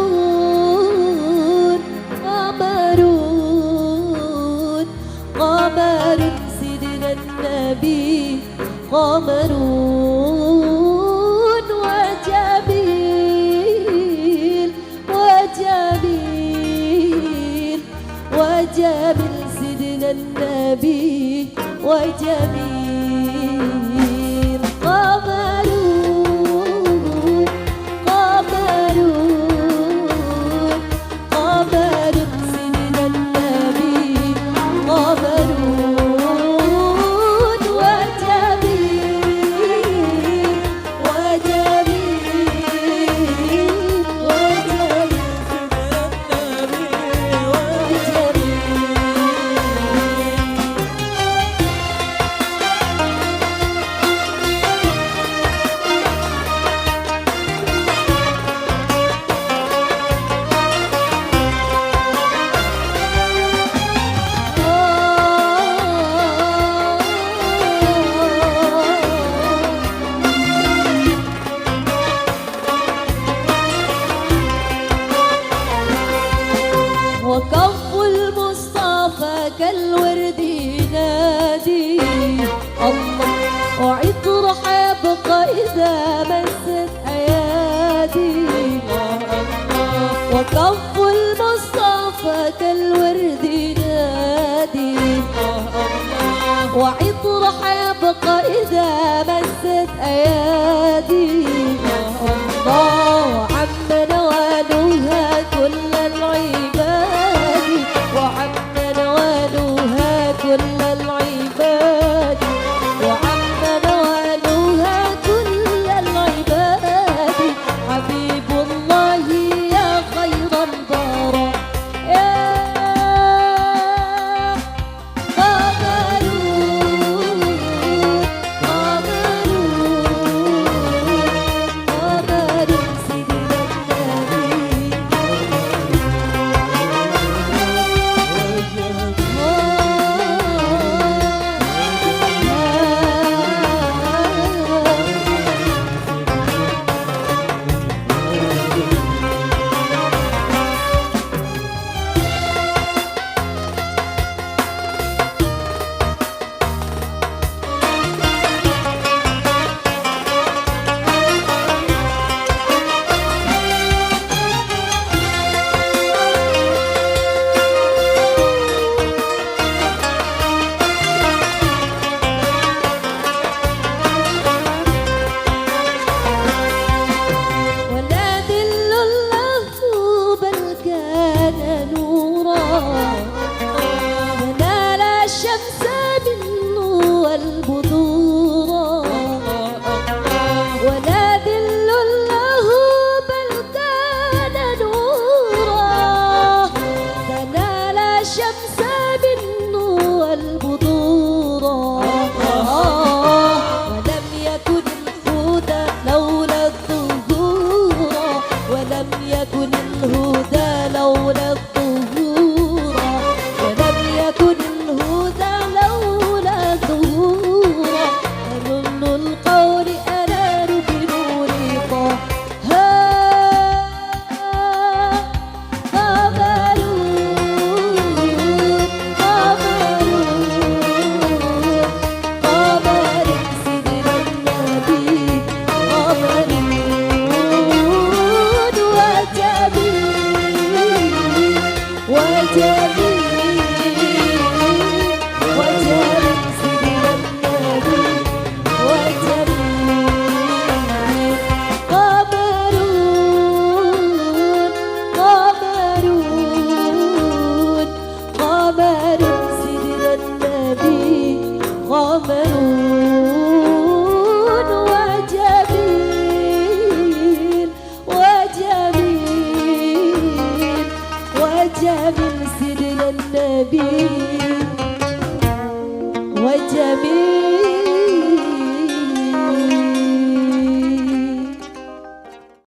قمرون قمرون قمر سيدنا النبي قمرون وجميل وجميل وجميل سيدنا النبي وجميل قمرون قمرون قمر سيدنا النبي قمرون وكف المصطفى كالورد ينادي الله وعطر حيبقى إذا مست أيادي وكف المصطفى كالورد ينادي وعطر حيبقى إذا مست أيادي الله عم نوالها كل العباد وعم نوالها كل العباد وعم نوالها كل العباد حبيب الله يا خير البراء يا قمرون قمرون سيدنا ونال الشمس منه والبذورا ولا ذل له بل كان نورا فنال الشمس منه والبذورا ولم يكن الهدى لولا الظهورا ولم يكن الهدى لولا الظهورا ولم يكن الهدى لولا ظهورا فنن القول أنار بنور طه قمرون قمرون قمر سيدنا النبي قمرون وجميل وجميل سيدنا النبي وجميل قمرون قمرون قمر سيدنا النبي قمرون وجميل وجميل وجميل سيدنا النبي وجميل